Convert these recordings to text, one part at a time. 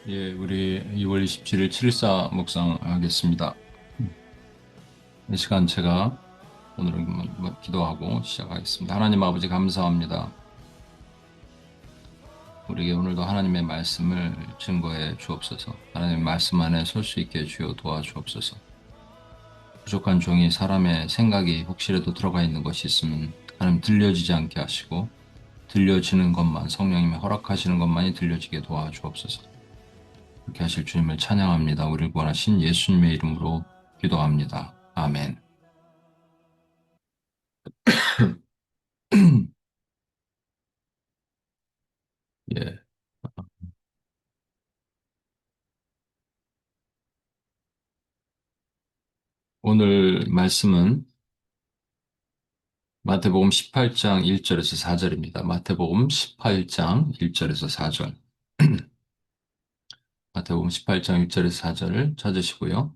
예, 우리 2월 27일 7일사 묵상하겠습니다. 이 시간 제가 오늘은 기도하고 시작하겠습니다. 하나님 아버지 감사합니다. 우리에게 오늘도 하나님의 말씀을 증거해 주옵소서. 하나님의 말씀 안에 설 수 있게 주여 도와주옵소서. 부족한 종이 사람의 생각이 혹시라도 들어가 있는 것이 있으면 하나님 들려지지 않게 하시고 들려지는 것만 성령님이 허락하시는 것만이 들려지게 도와주옵소서. 그렇게 하실 주님을 찬양합니다. 우리를 구원하신 예수님의 이름으로 기도합니다. 아멘. 예. 오늘 말씀은 마태복음 18장 1절에서 4절입니다. 마태복음 18장 1절에서 4절. 마태복음 18장 1절에서 4절을 찾으시고요.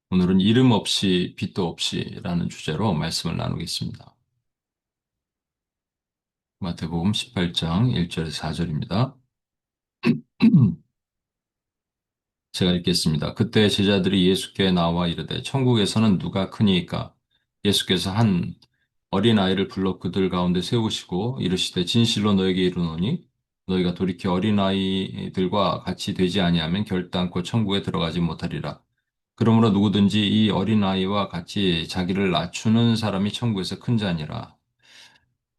오늘은 이름 없이 빛도 없이라는 주제로 말씀을 나누겠습니다. 마태복음 18장 1절에서 4절입니다. 제가 읽겠습니다. 그때 제자들이 예수께 나와 이르되 천국에서는 누가 크니이까? 예수께서 한 어린아이를 불러 그들 가운데 세우시고 이르시되 진실로 너에게 이르노니 너희가 돌이켜 어린아이들과 같이 되지 아니하면 결단코 천국에 들어가지 못하리라. 그러므로 누구든지 이 어린아이와 같이 자기를 낮추는 사람이 천국에서 큰 자니라.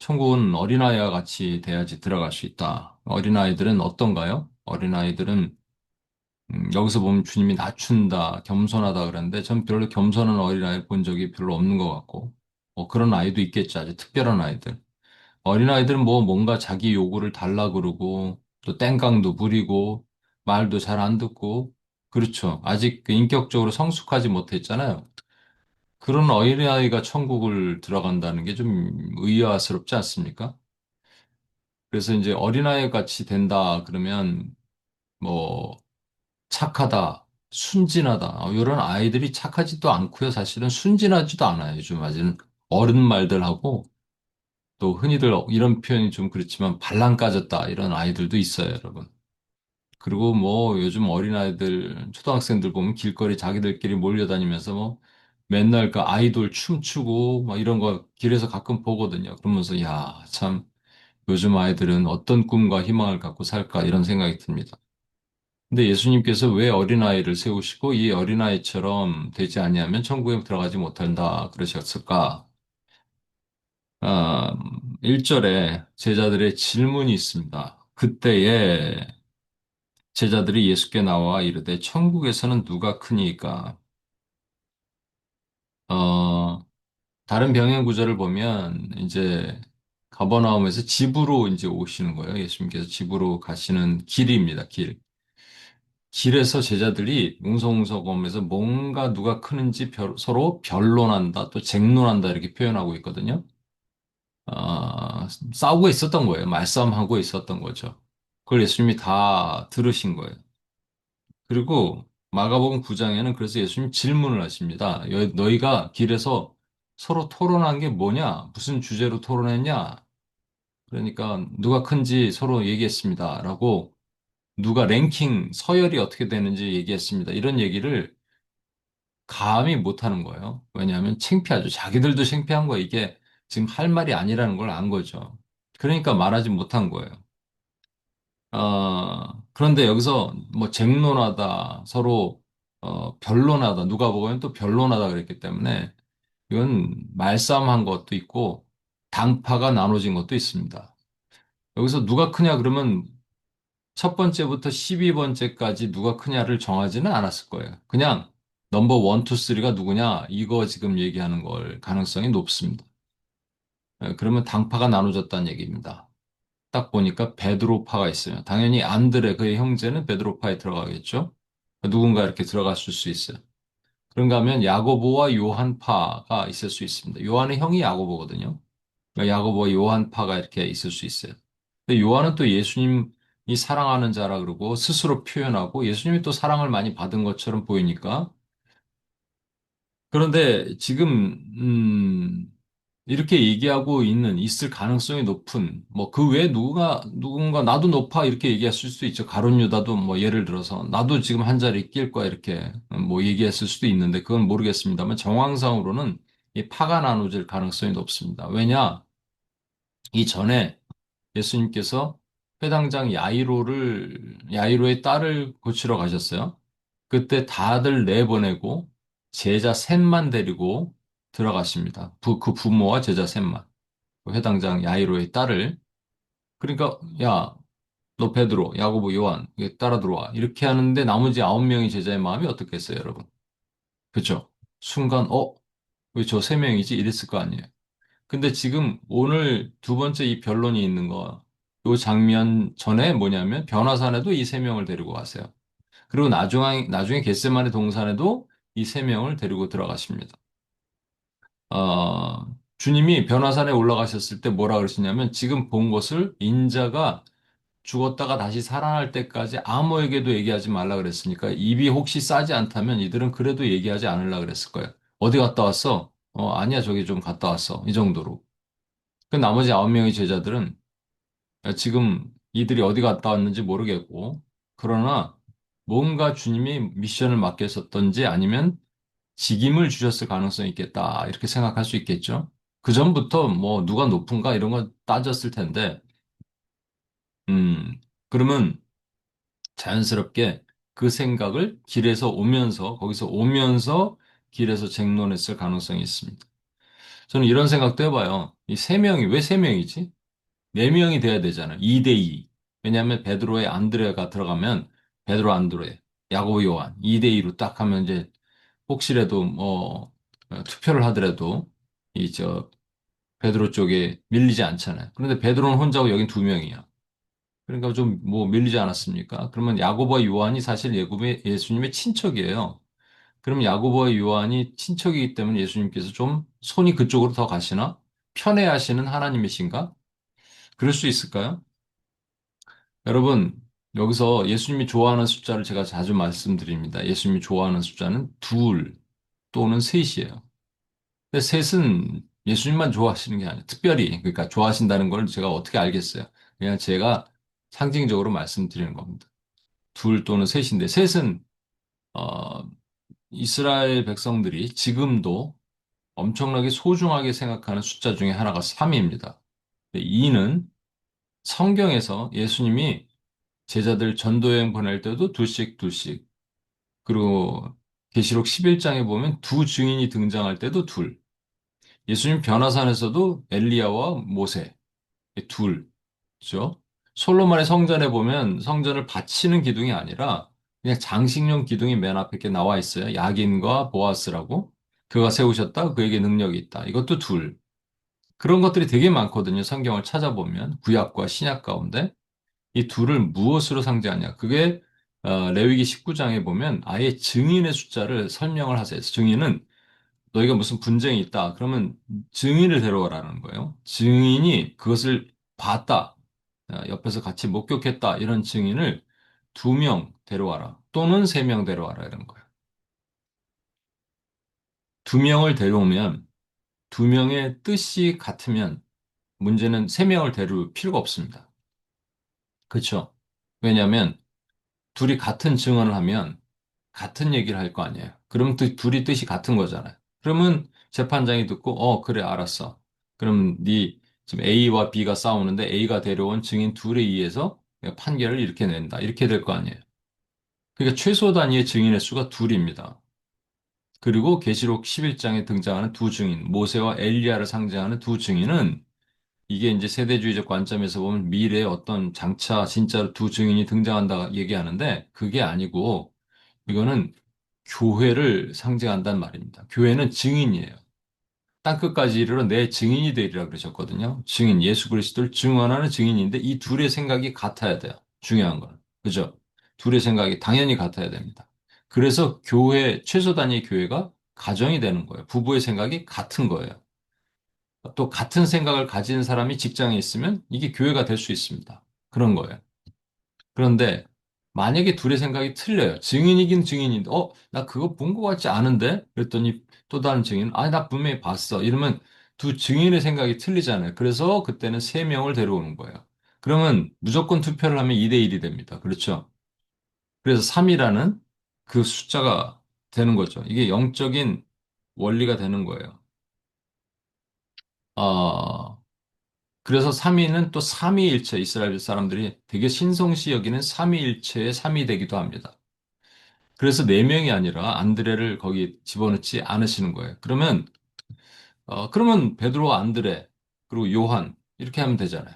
천국은 어린아이와 같이 돼야지 들어갈 수 있다. 어린아이들은 어떤가요? 어린아이들은 여기서 보면 주님이 낮춘다, 겸손하다 그랬는데 전 별로 겸손한 어린아이 본 적이 별로 없는 것 같고 그런 아이도 있겠지. 아주 특별한 아이들. 어린아이들은 뭐 뭔가 자기 요구를 달라 그러고 또 땡깡도 부리고 말도 잘 안 듣고 그렇죠. 아직 그 인격적으로 성숙하지 못했잖아요. 그런 어린아이가 천국을 들어간다는 게 좀 의아스럽지 않습니까? 그래서 이제 어린아이 같이 된다 그러면 뭐 착하다, 순진하다. 이런 아이들이 착하지도 않고요. 사실은 순진하지도 않아요. 요즘 아직은 어른 말들하고 또 흔히들 이런 표현이 좀 그렇지만 발랑 까졌다. 이런 아이들도 있어요, 여러분. 그리고 뭐 요즘 어린아이들, 초등학생들 보면 길거리 자기들끼리 몰려다니면서 뭐 맨날 그 아이돌 춤추고 막 이런 거 길에서 가끔 보거든요. 그러면서 야, 참 요즘 아이들은 어떤 꿈과 희망을 갖고 살까 이런 생각이 듭니다. 근데 예수님께서 왜 어린아이를 세우시고 이 어린아이처럼 되지 아니하면 천국에 들어가지 못한다 그러셨을까? 1절에 제자들의 질문이 있습니다. 그때에 제자들이 예수께 나와 이르되 천국에서는 누가 크니까? 어, 다른 병행 구절을 보면 이제 가버나움에서 집으로 이제 오시는 거예요. 예수님께서 집으로 가시는 길입니다. 길. 길에서 제자들이 웅성웅성거리면서 뭔가 누가 크는지 서로 변론한다, 또 쟁론한다 이렇게 표현하고 있거든요. 싸우고 있었던 거예요. 말싸움하고 있었던 거죠. 그걸 예수님이 다 들으신 거예요. 그리고 마가복음 9장에는 그래서 예수님 질문을 하십니다. 너희가 길에서 서로 토론한 게 뭐냐? 무슨 주제로 토론했냐? 그러니까 누가 큰지 서로 얘기했습니다. 라고 누가 랭킹, 서열이 어떻게 되는지 얘기했습니다. 이런 얘기를 감히 못하는 거예요. 왜냐하면 창피하죠. 자기들도 창피한 거예요. 이게 지금 할 말이 아니라는 걸 안 거죠. 그러니까 말하지 못한 거예요. 그런데 여기서 뭐 쟁론하다, 서로 변론하다, 누가 보면 또 변론하다 그랬기 때문에 이건 말싸움한 것도 있고 당파가 나눠진 것도 있습니다. 여기서 누가 크냐 그러면 첫 번째부터 12번째까지 누가 크냐를 정하지는 않았을 거예요. 그냥 넘버 원, 투, 쓰리가 누구냐 이거 지금 얘기하는 걸 가능성이 높습니다. 그러면 당파가 나눠졌다는 얘기입니다. 딱 보니까 베드로파가 있어요. 당연히 안드레 그의 형제는 베드로파에 들어가겠죠. 누군가 이렇게 들어갔을 수 있어요. 그런가 하면 야고보와 요한파가 있을 수 있습니다. 요한의 형이 야고보거든요. 그러니까 야고보와 요한파가 이렇게 있을 수 있어요. 근데 요한은 또 예수님이 사랑하는 자라 그러고 스스로 표현하고 예수님이 또 사랑을 많이 받은 것처럼 보이니까 그런데 지금 이렇게 얘기하고 있을 가능성이 높은, 뭐, 그 외에 누군가, 나도 높아, 이렇게 얘기했을 수도 있죠. 가룟 유다도 뭐, 예를 들어서, 나도 지금 한 자리 낄 거야, 이렇게, 뭐, 얘기했을 수도 있는데, 그건 모르겠습니다만, 정황상으로는 이 파가 나눠질 가능성이 높습니다. 왜냐, 이전에 예수님께서 회당장 야이로의 딸을 고치러 가셨어요. 그때 다들 내보내고, 제자 셋만 데리고 들어가십니다. 그 부모와 제자 셋만. 그 회당장 야이로의 딸을 그러니까 야 너 베드로 야고보 요한 이게 따라 들어와 이렇게 하는데 나머지 9명의 제자의 마음이 어떻겠어요 여러분 그죠 순간 왜 저 3명이지 이랬을 거 아니에요 근데 지금 오늘 두 번째 이 변론이 있는 거 요 장면 전에 뭐냐면 변화산에도 이 3명을 데리고 가세요 그리고 나중에 겟세마네 동산에도 이 3명을 데리고 들어가십니다 주님이 변화산에 올라가셨을 때 뭐라 그러시냐면 지금 본 것을 인자가 죽었다가 다시 살아날 때까지 아무에게도 얘기하지 말라 그랬으니까 입이 혹시 싸지 않다면 이들은 그래도 얘기하지 않으려 그랬을 거예요. 어디 갔다 왔어? 아니야, 저기 좀 갔다 왔어. 이 정도로. 그 나머지 9명의 제자들은 지금 이들이 어디 갔다 왔는지 모르겠고, 그러나 뭔가 주님이 미션을 맡겼었던지 아니면 직임을 주셨을 가능성이 있겠다. 이렇게 생각할 수 있겠죠. 그 전부터 뭐 누가 높은가 이런 거 따졌을 텐데, 그러면 자연스럽게 그 생각을 거기서 오면서 길에서 쟁론했을 가능성이 있습니다. 저는 이런 생각도 해봐요. 이 3명이, 왜 3명이지? 4명이 돼야 되잖아요. 2대2. 왜냐하면 베드로에 안드레가 들어가면 베드로 안드레, 야고보 요한 2대2로 딱 하면 이제 혹시라도 뭐 투표를 하더라도 베드로 쪽에 밀리지 않잖아요. 그런데 베드로는 혼자고 여긴 2명이야. 그러니까 좀 뭐 밀리지 않았습니까? 그러면 야고보와 요한이 사실 예수님의 친척이에요. 그럼 야고보와 요한이 친척이기 때문에 예수님께서 좀 손이 그쪽으로 더 가시나? 편애하시는 하나님이신가? 그럴 수 있을까요? 여러분, 여기서 예수님이 좋아하는 숫자를 제가 자주 말씀드립니다. 예수님이 좋아하는 숫자는 둘 또는 셋이에요. 근데 셋은 예수님만 좋아하시는 게 아니에요. 특별히, 그러니까 좋아하신다는 걸 제가 어떻게 알겠어요? 그냥 제가 상징적으로 말씀드리는 겁니다. 둘 또는 셋인데 셋은 어, 이스라엘 백성들이 지금도 엄청나게 소중하게 생각하는 숫자 중에 하나가 3입니다. 2는 성경에서 예수님이 제자들 전도여행 보낼 때도 둘씩 둘씩 그리고 계시록 11장에 보면 두 증인이 등장할 때도 둘 예수님 변화산에서도 엘리야와 모세 둘 그죠? 솔로몬의 성전에 보면 성전을 바치는 기둥이 아니라 그냥 장식용 기둥이 맨 앞에 이렇게 나와 있어요. 야긴과 보아스라고. 그가 세우셨다. 그에게 능력이 있다. 이것도 둘. 그런 것들이 되게 많거든요. 성경을 찾아보면 구약과 신약 가운데 이 둘을 무엇으로 상징하냐? 그게 레위기 19장에 보면 아예 증인의 숫자를 설명을 하세요. 증인은 너희가 무슨 분쟁이 있다. 그러면 증인을 데려와라는 거예요. 증인이 그것을 봤다. 옆에서 같이 목격했다. 이런 증인을 2명 데려와라. 또는 3명 데려와라. 이런 거예요. 2명을 데려오면 2명의 뜻이 같으면 문제는 3명을 데려올 필요가 없습니다. 그렇죠? 왜냐하면 둘이 같은 증언을 하면 같은 얘기를 할 거 아니에요. 그럼 둘이 뜻이 같은 거잖아요. 그러면 재판장이 듣고, 그래, 알았어. 그럼 네 지금 A와 B가 싸우는데 A가 데려온 증인 둘에 의해서 판결을 이렇게 낸다. 이렇게 될 거 아니에요. 그러니까 최소 단위의 증인의 수가 둘입니다. 그리고 계시록 11장에 등장하는 두 증인, 모세와 엘리야를 상징하는 두 증인은 이게 이제 세대주의적 관점에서 보면 미래에 어떤 장차 진짜로 두 증인이 등장한다 얘기하는데 그게 아니고 이거는 교회를 상징한단 말입니다. 교회는 증인이에요. 땅끝까지 이르러 내 증인이 되리라 그러셨거든요. 증인, 예수 그리스도를 증언하는 증인인데 이 둘의 생각이 같아야 돼요. 중요한 건. 그죠? 둘의 생각이 당연히 같아야 됩니다. 그래서 최소 단위의 교회가 가정이 되는 거예요. 부부의 생각이 같은 거예요. 또 같은 생각을 가진 사람이 직장에 있으면 이게 교회가 될 수 있습니다. 그런 거예요. 그런데 만약에 둘의 생각이 틀려요. 증인이긴 증인인데, 나 그거 본 것 같지 않은데? 그랬더니 또 다른 증인, 나 분명히 봤어. 이러면 두 증인의 생각이 틀리잖아요. 그래서 그때는 세 명을 데려오는 거예요. 그러면 무조건 투표를 하면 2대 1이 됩니다. 그렇죠? 그래서 3이라는 그 숫자가 되는 거죠. 이게 영적인 원리가 되는 거예요. 아, 그래서 3위는 또 삼위일체, 이스라엘 사람들이 되게 신성시 여기는 삼위일체의 3위 되기도 합니다. 그래서 4명이 아니라 안드레를 거기 집어넣지 않으시는 거예요. 그러면 베드로와 안드레, 그리고 요한, 이렇게 하면 되잖아요.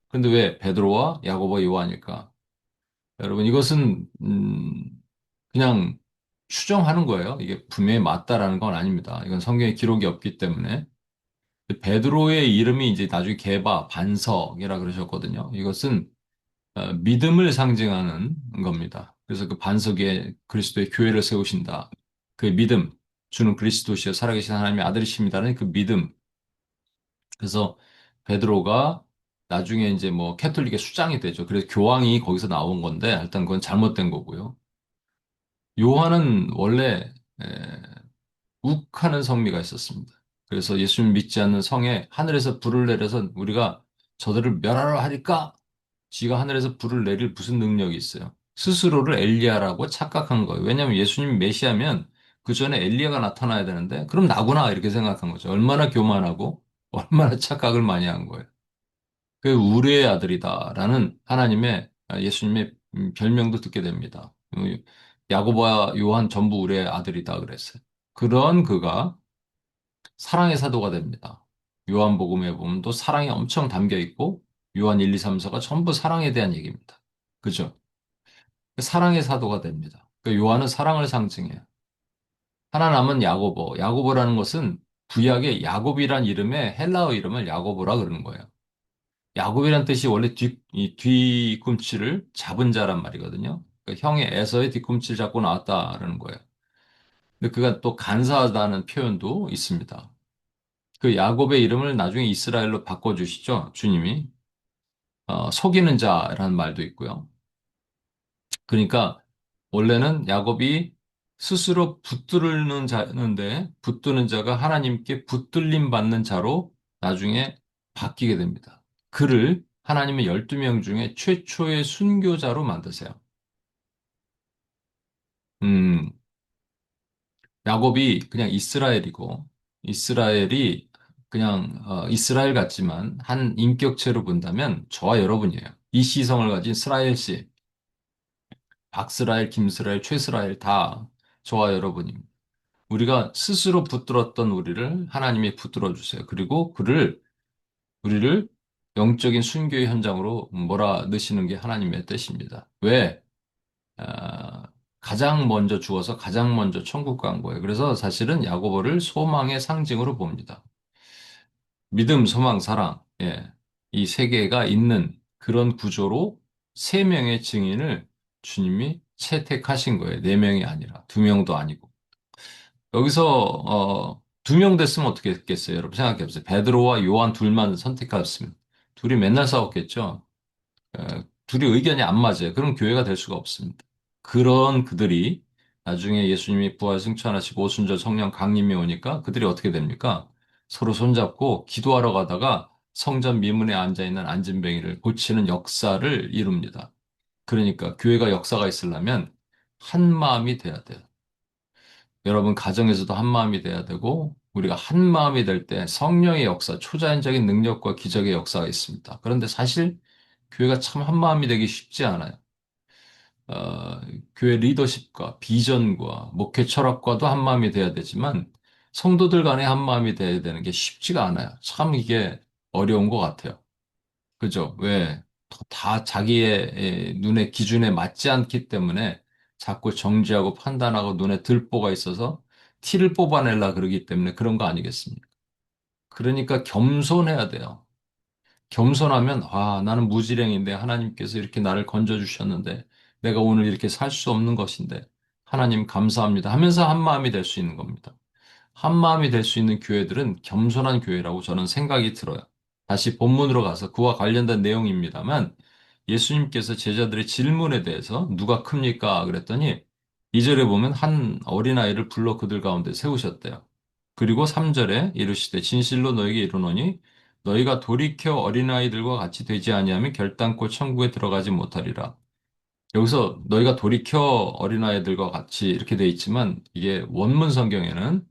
근데 왜 베드로와 야고보, 요한일까? 여러분, 이것은, 그냥 추정하는 거예요. 이게 분명히 맞다라는 건 아닙니다. 이건 성경에 기록이 없기 때문에. 베드로의 이름이 이제 나중에 게바, 반석이라 그러셨거든요. 이것은 믿음을 상징하는 겁니다. 그래서 그 반석에 그리스도의 교회를 세우신다. 그 믿음, 주는 그리스도시여 살아계신 하나님의 아들이십니다는 그 믿음. 그래서 베드로가 나중에 이제 뭐 캐톨릭의 수장이 되죠. 그래서 교황이 거기서 나온 건데 일단 그건 잘못된 거고요. 요한은 원래 욱하는 성미가 있었습니다. 그래서 예수님 믿지 않는 성에 하늘에서 불을 내려서 우리가 저들을 멸하라 하니까 지가 하늘에서 불을 내릴 무슨 능력이 있어요. 스스로를 엘리야라고 착각한 거예요. 왜냐하면 예수님이 메시아면 그 전에 엘리야가 나타나야 되는데 그럼 나구나 이렇게 생각한 거죠. 얼마나 교만하고 얼마나 착각을 많이 한 거예요. 그 우리의 아들이다라는 하나님의 예수님의 별명도 듣게 됩니다. 야고보와 요한 전부 우리의 아들이다 그랬어요. 그런 그가 사랑의 사도가 됩니다. 요한복음에 보면 또 사랑이 엄청 담겨 있고 요한 1, 2, 3, 4가 전부 사랑에 대한 얘기입니다. 그죠? 사랑의 사도가 됩니다. 그 요한은 사랑을 상징해요. 하나 남은 야고보. 야고보라는 것은 구약의 야곱이란 이름의 헬라어 이름을 야고보라 그러는 거예요. 야곱이란 뜻이 원래 이 뒤꿈치를 잡은 자란 말이거든요. 그러니까 형의 에서의 뒤꿈치를 잡고 나왔다라는 거예요. 근데 그가 또 간사하다는 표현도 있습니다. 그 야곱의 이름을 나중에 이스라엘로 바꿔주시죠, 주님이. 속이는 자라는 말도 있고요. 그러니까 원래는 야곱이 스스로 붙들는 자였는데 붙드는 자가 하나님께 붙들림 받는 자로 나중에 바뀌게 됩니다. 그를 하나님의 12명 중에 최초의 순교자로 만드세요. 음, 야곱이 그냥 이스라엘이고 이스라엘이 그냥 이스라엘 같지만 한 인격체로 본다면 저와 여러분이에요. 이 시성을 가진 스라엘 씨, 박스라엘, 김스라엘, 최스라엘 다 저와 여러분입니다. 우리가 스스로 붙들었던 우리를 하나님이 붙들어 주세요. 그리고 우리를 영적인 순교의 현장으로 몰아 넣으시는 게 하나님의 뜻입니다. 왜? 아, 가장 먼저 죽어서 가장 먼저 천국 간 거예요. 그래서 사실은 야고보를 소망의 상징으로 봅니다. 믿음, 소망, 사랑, 예. 이 세 개가 있는 그런 구조로 세 명의 증인을 주님이 채택하신 거예요. 네 명이 아니라 두 명도 아니고. 여기서 2명 됐으면 어떻게 했겠어요? 여러분 생각해 보세요. 베드로와 요한 둘만 선택하였으면 둘이 맨날 싸웠겠죠. 둘이 의견이 안 맞아요. 그럼 교회가 될 수가 없습니다. 그런 그들이 나중에 예수님이 부활 승천하시고 오순절 성령 강림이 오니까 그들이 어떻게 됩니까? 서로 손잡고 기도하러 가다가 성전 미문에 앉아 있는 안진뱅이를 고치는 역사를 이룹니다. 그러니까 교회가 역사가 있으려면 한 마음이 돼야 돼요. 여러분 가정에서도 한 마음이 돼야 되고 우리가 한 마음이 될 때 성령의 역사, 초자연적인 능력과 기적의 역사가 있습니다. 그런데 사실 교회가 참 한 마음이 되기 쉽지 않아요. 어, 교회 리더십과 비전과 목회 철학과도 한 마음이 돼야 되지만 성도들 간에 한 마음이 돼야 되는 게 쉽지가 않아요. 참 이게 어려운 것 같아요. 그죠? 왜? 다 자기의 눈의 기준에 맞지 않기 때문에 자꾸 정지하고 판단하고 눈에 들보가 있어서 티를 뽑아내려 그러기 때문에 그런 거 아니겠습니까? 그러니까 겸손해야 돼요. 겸손하면, 아, 나는 무지랭인데 하나님께서 이렇게 나를 건져주셨는데 내가 오늘 이렇게 살 수 없는 것인데 하나님 감사합니다 하면서 한 마음이 될 수 있는 겁니다. 한 마음이 될 수 있는 교회들은 겸손한 교회라고 저는 생각이 들어요. 다시 본문으로 가서 그와 관련된 내용입니다만 예수님께서 제자들의 질문에 대해서 누가 큽니까? 그랬더니 2절에 보면 한 어린아이를 불러 그들 가운데 세우셨대요. 그리고 3절에 이르시되 진실로 너에게 이르노니 너희가 돌이켜 어린아이들과 같이 되지 아니하면 결단코 천국에 들어가지 못하리라. 여기서 너희가 돌이켜 어린아이들과 같이 이렇게 돼 있지만 이게 원문 성경에는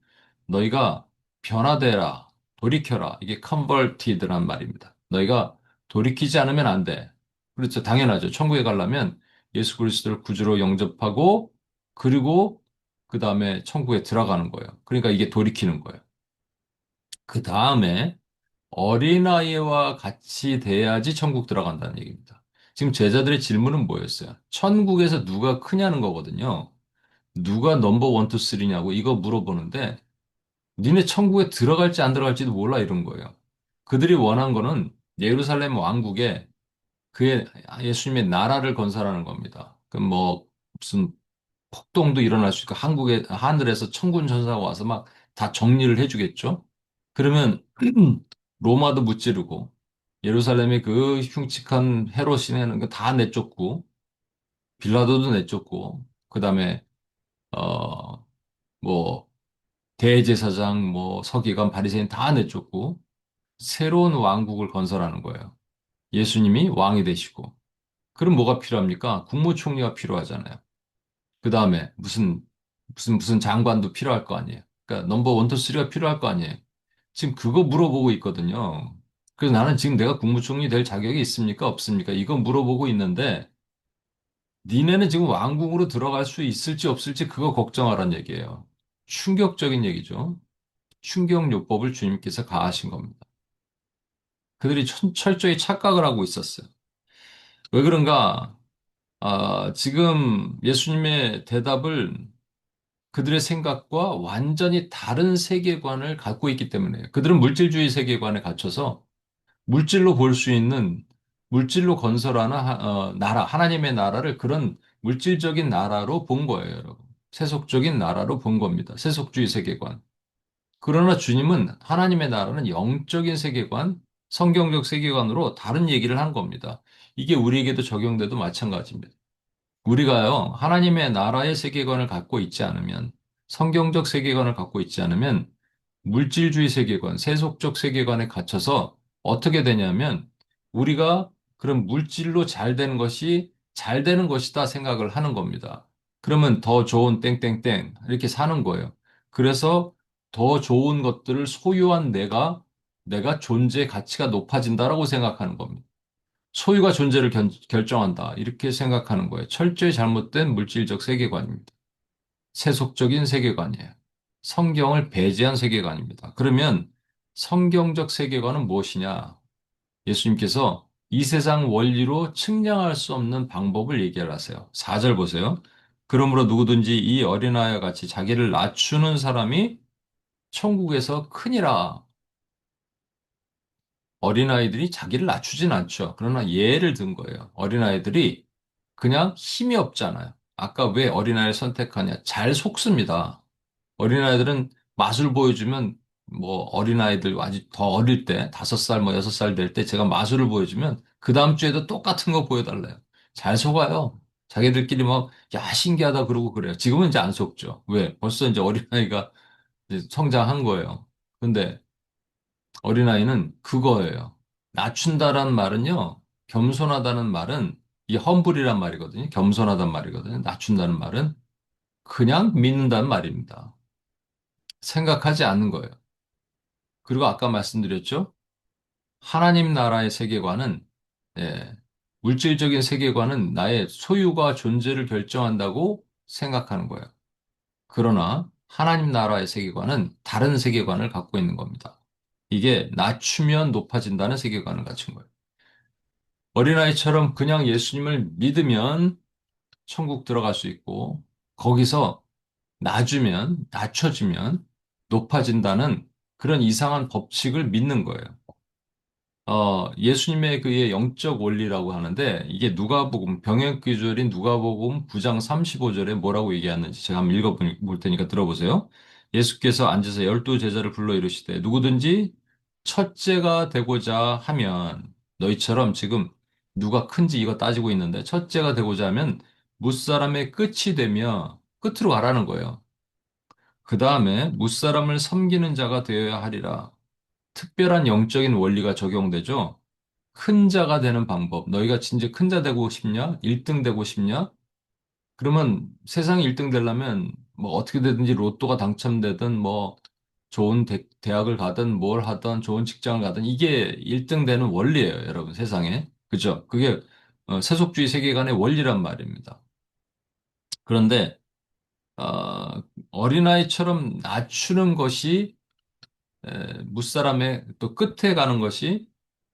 너희가 변화되라, 돌이켜라. 이게 converted란 말입니다. 너희가 돌이키지 않으면 안 돼. 그렇죠. 당연하죠. 천국에 가려면 예수 그리스도를 구주로 영접하고 그리고 그 다음에 천국에 들어가는 거예요. 그러니까 이게 돌이키는 거예요. 그 다음에 어린아이와 같이 돼야지 천국 들어간다는 얘기입니다. 지금 제자들의 질문은 뭐였어요? 천국에서 누가 크냐는 거거든요. 누가 넘버 원, 투, 쓰리냐고 이거 물어보는데 니네 천국에 들어갈지 안 들어갈지도 몰라 이런 거예요. 그들이 원한 거는 예루살렘 왕국에 그의 예수님의 나라를 건설하는 겁니다. 그 뭐 무슨 폭동도 일어날 수 있고 한국에 하늘에서 천군 천사가 와서 막 다 정리를 해주겠죠. 그러면 로마도 무찌르고 예루살렘의 그 흉측한 헤롯이라는 거 다 내쫓고 빌라도도 내쫓고 그다음에 뭐 대제사장 뭐 서기관 바리새인 다 내쫓고 새로운 왕국을 건설하는 거예요. 예수님이 왕이 되시고 그럼 뭐가 필요합니까? 국무총리가 필요하잖아요. 그다음에 무슨 장관도 필요할 거 아니에요. 그러니까 넘버 원, 투, 쓰리가 필요할 거 아니에요. 지금 그거 물어보고 있거든요. 그래서 나는 지금 내가 국무총리 될 자격이 있습니까? 없습니까? 이거 물어보고 있는데, 니네는 지금 왕궁으로 들어갈 수 있을지 없을지 그거 걱정하란 얘기예요. 충격적인 얘기죠. 충격요법을 주님께서 가하신 겁니다. 그들이 철저히 착각을 하고 있었어요. 왜 그런가? 지금 예수님의 대답을 그들의 생각과 완전히 다른 세계관을 갖고 있기 때문에 그들은 물질주의 세계관에 갇혀서 물질로 볼 수 있는 물질로 건설하는 나라, 하나님의 나라를 그런 물질적인 나라로 본 거예요, 여러분. 세속적인 나라로 본 겁니다. 세속주의 세계관. 그러나 주님은 하나님의 나라는 영적인 세계관, 성경적 세계관으로 다른 얘기를 한 겁니다. 이게 우리에게도 적용돼도 마찬가지입니다. 우리가요, 하나님의 나라의 세계관을 갖고 있지 않으면, 성경적 세계관을 갖고 있지 않으면, 물질주의 세계관, 세속적 세계관에 갇혀서 어떻게 되냐면, 우리가 그런 물질로 잘 되는 것이 잘 되는 것이다 생각을 하는 겁니다. 그러면 더 좋은 땡땡땡, 이렇게 사는 거예요. 그래서 더 좋은 것들을 소유한 내가 존재 가치가 높아진다라고 생각하는 겁니다. 소유가 존재를 결정한다. 이렇게 생각하는 거예요. 철저히 잘못된 물질적 세계관입니다. 세속적인 세계관이에요. 성경을 배제한 세계관입니다. 그러면 성경적 세계관은 무엇이냐? 예수님께서 이 세상 원리로 측량할 수 없는 방법을 얘기를 하세요. 4절 보세요. 그러므로 누구든지 이 어린아이와 같이 자기를 낮추는 사람이 천국에서 크니라. 어린아이들이 자기를 낮추진 않죠. 그러나 예를 든 거예요. 어린아이들이 그냥 힘이 없잖아요. 아까 왜 어린아이를 선택하냐? 잘 속습니다. 어린아이들은 맛을 보여주면 뭐 어린아이들 아직 더 어릴 때 5살 뭐 6살 될 때 제가 마술을 보여주면 그 다음 주에도 똑같은 거 보여달래요. 잘 속아요. 자기들끼리 막 야 신기하다 그러고 그래요. 지금은 이제 안 속죠. 왜? 벌써 이제 어린아이가 이제 성장한 거예요. 근데 어린아이는 그거예요. 낮춘다란 말은요, 겸손하다는 말은 이 험불이란 말이거든요. 겸손하단 말이거든요. 낮춘다는 말은 그냥 믿는다는 말입니다. 생각하지 않는 거예요. 그리고 아까 말씀드렸죠? 하나님 나라의 세계관은, 예, 물질적인 세계관은 나의 소유가 존재를 결정한다고 생각하는 거예요. 그러나 하나님 나라의 세계관은 다른 세계관을 갖고 있는 겁니다. 이게 낮추면 높아진다는 세계관을 갖춘 거예요. 어린아이처럼 그냥 예수님을 믿으면 천국 들어갈 수 있고, 거기서 낮춰지면 높아진다는 그런 이상한 법칙을 믿는 거예요. 예수님의 그의 영적 원리라고 하는데, 이게 누가복음, 병역기절인 누가복음 9장 35절에 뭐라고 얘기하는지 제가 한번 읽어볼 테니까 들어보세요. 예수께서 앉아서 12제자를 불러 이르시되, 누구든지 첫째가 되고자 하면, 너희처럼 지금 누가 큰지 이거 따지고 있는데, 첫째가 되고자 하면, 무사람의 끝이 되며, 끝으로 가라는 거예요. 그 다음에 무사람을 섬기는 자가 되어야 하리라. 특별한 영적인 원리가 적용되죠. 큰 자가 되는 방법. 너희가 진짜 큰 자 되고 싶냐? 1등 되고 싶냐? 그러면 세상에 1등 되려면 뭐 어떻게 되든지 로또가 당첨되든 뭐 좋은 대학을 가든 뭘 하든 좋은 직장을 가든 이게 1등 되는 원리예요, 여러분, 세상에. 그죠? 그게 세속주의 세계관의 원리란 말입니다. 그런데 어린아이처럼 낮추는 것이 무사람의 또 끝에 가는 것이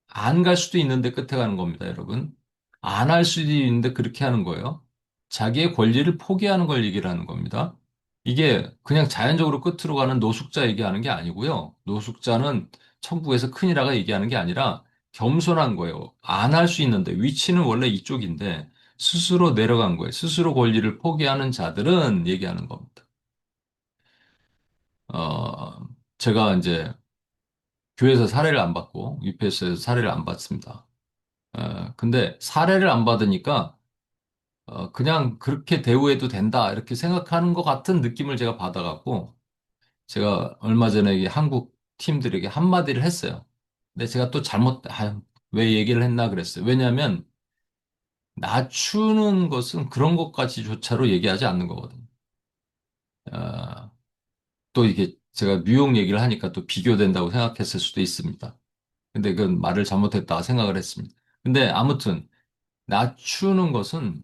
안 갈 수도 있는데 끝에 가는 겁니다, 여러분. 안 할 수도 있는데 그렇게 하는 거예요. 자기의 권리를 포기하는 걸 얘기를 하는 겁니다. 이게 그냥 자연적으로 끝으로 가는 노숙자 얘기하는 게 아니고요. 노숙자는 천국에서 큰이라가 얘기하는 게 아니라 겸손한 거예요. 안 할 수 있는데 위치는 원래 이쪽인데 스스로 내려간 거예요. 스스로 권리를 포기하는 자들은 얘기하는 겁니다. 제가 이제 교회에서 사례를 안 받고 UPS에서 사례를 안 받습니다. 근데 사례를 안 받으니까 그냥 그렇게 대우해도 된다 이렇게 생각하는 것 같은 느낌을 제가 받아갖고 제가 얼마 전에 이 한국 팀들에게 한마디를 했어요. 근데 제가 또 왜 얘기를 했나 그랬어요. 왜냐하면 낮추는 것은 그런 것까지조차로 얘기하지 않는 거거든요. 어, 또 이게 제가 뉴욕 얘기를 하니까 또 비교된다고 생각했을 수도 있습니다. 근데 그건 말을 잘못했다 생각을 했습니다. 근데 아무튼 낮추는 것은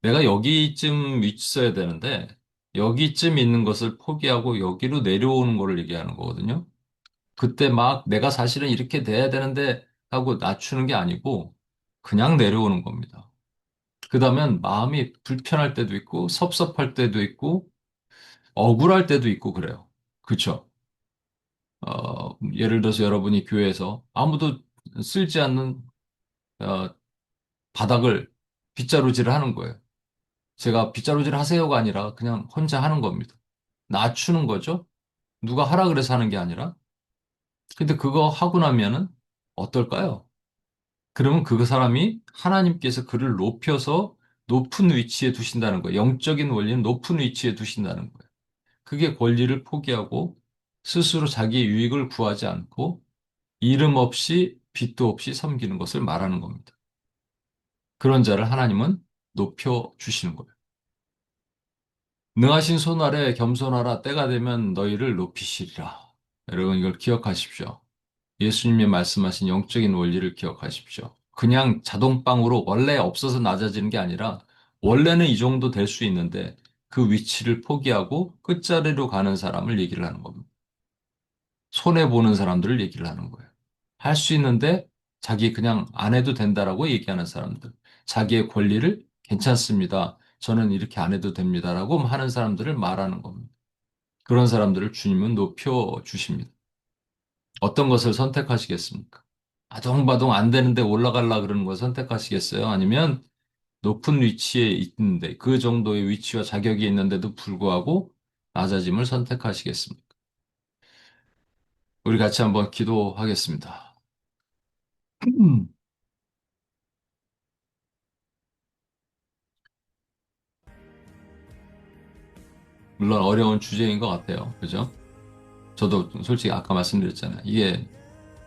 내가 여기쯤 있어야 되는데 여기쯤 있는 것을 포기하고 여기로 내려오는 거를 얘기하는 거거든요. 그때 막 내가 사실은 이렇게 돼야 되는데 하고 낮추는 게 아니고 그냥 내려오는 겁니다. 그러면 마음이 불편할 때도 있고 섭섭할 때도 있고 억울할 때도 있고 그래요. 그렇죠? 예를 들어서 여러분이 교회에서 아무도 쓸지 않는 어, 바닥을 빗자루질을 하는 거예요. 제가 빗자루질 하세요가 아니라 그냥 혼자 하는 겁니다. 낮추는 거죠. 누가 하라 그래서 하는 게 아니라. 근데 그거 하고 나면은 어떨까요? 그러면 그 사람이 하나님께서 그를 높여서 높은 위치에 두신다는 거예요. 영적인 원리는 높은 위치에 두신다는 거예요. 그게 권리를 포기하고 스스로 자기의 유익을 구하지 않고 이름 없이 빚도 없이 섬기는 것을 말하는 겁니다. 그런 자를 하나님은 높여 주시는 거예요. 능하신 손 아래 겸손하라 때가 되면 너희를 높이시리라. 여러분 이걸 기억하십시오. 예수님이 말씀하신 영적인 원리를 기억하십시오. 그냥 자동방으로 원래 없어서 낮아지는 게 아니라 원래는 이 정도 될 수 있는데 그 위치를 포기하고 끝자리로 가는 사람을 얘기를 하는 겁니다. 손해보는 사람들을 얘기를 하는 거예요. 할 수 있는데 자기 그냥 안 해도 된다라고 얘기하는 사람들. 자기의 권리를 괜찮습니다. 저는 이렇게 안 해도 됩니다라고 하는 사람들을 말하는 겁니다. 그런 사람들을 주님은 높여 주십니다. 어떤 것을 선택하시겠습니까? 아동바동 안 되는데 올라가려 그러는 걸 선택하시겠어요? 아니면 높은 위치에 있는데 그 정도의 위치와 자격이 있는데도 불구하고 낮아짐을 선택하시겠습니까? 우리 같이 한번 기도하겠습니다. 물론 어려운 주제인 것 같아요. 그죠? 저도 솔직히 아까 말씀드렸잖아요. 이게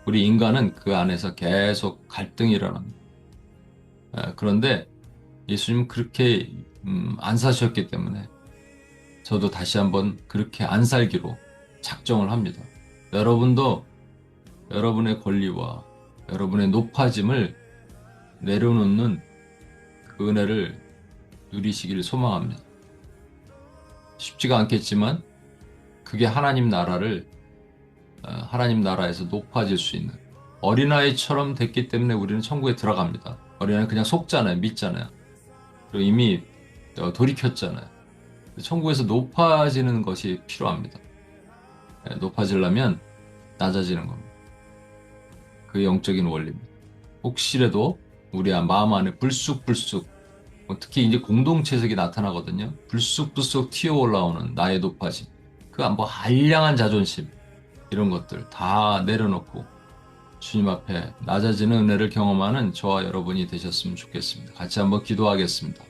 우리 인간은 그 안에서 계속 갈등이 일어납니다. 그런데 예수님은 그렇게 안 사셨기 때문에 저도 다시 한번 그렇게 안 살기로 작정을 합니다. 여러분도 여러분의 권리와 여러분의 높아짐을 내려놓는 그 은혜를 누리시기를 소망합니다. 쉽지가 않겠지만 그게 하나님 나라에서 높아질 수 있는 어린아이처럼 됐기 때문에 우리는 천국에 들어갑니다. 어린아이는 그냥 속잖아요. 믿잖아요. 그리고 이미 돌이켰잖아요. 천국에서 높아지는 것이 필요합니다. 높아지려면 낮아지는 겁니다. 그 영적인 원리입니다. 혹시라도 우리 마음 안에 불쑥불쑥 특히 이제 공동체색이 나타나거든요. 불쑥불쑥 튀어 올라오는 나의 높아짐. 그 뭐 한량한 자존심 이런 것들 다 내려놓고 주님 앞에 낮아지는 은혜를 경험하는 저와 여러분이 되셨으면 좋겠습니다. 같이 한번 기도하겠습니다.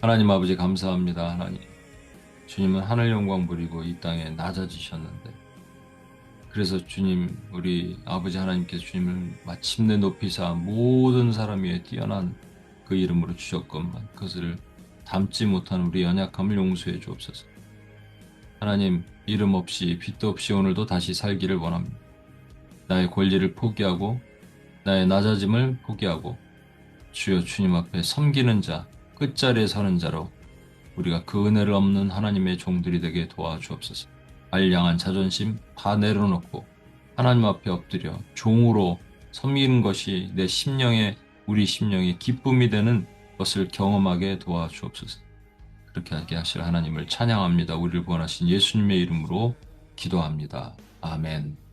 하나님 아버지 감사합니다. 하나님. 주님은 하늘 영광 부리고 이 땅에 낮아지셨는데 그래서 주님, 우리 아버지 하나님께서 주님을 마침내 높이사 모든 사람 위에 뛰어난 그 이름으로 주셨건만 그것을 담지 못한 우리 연약함을 용서해 주옵소서. 하나님, 이름 없이 빛도 없이 오늘도 다시 살기를 원합니다. 나의 권리를 포기하고 나의 낮아짐을 포기하고 주여 주님 앞에 섬기는 자, 끝자리에 서는 자로 우리가 그 은혜를 없는 하나님의 종들이 되게 도와주옵소서. 알량한 자존심 다 내려놓고 하나님 앞에 엎드려 종으로 섬기는 것이 내 심령의 우리 심령의 기쁨이 되는 것을 경험하게 도와주옵소서. 그렇게 하게 하실 하나님을 찬양합니다. 우리를 구원하신 예수님의 이름으로 기도합니다. 아멘.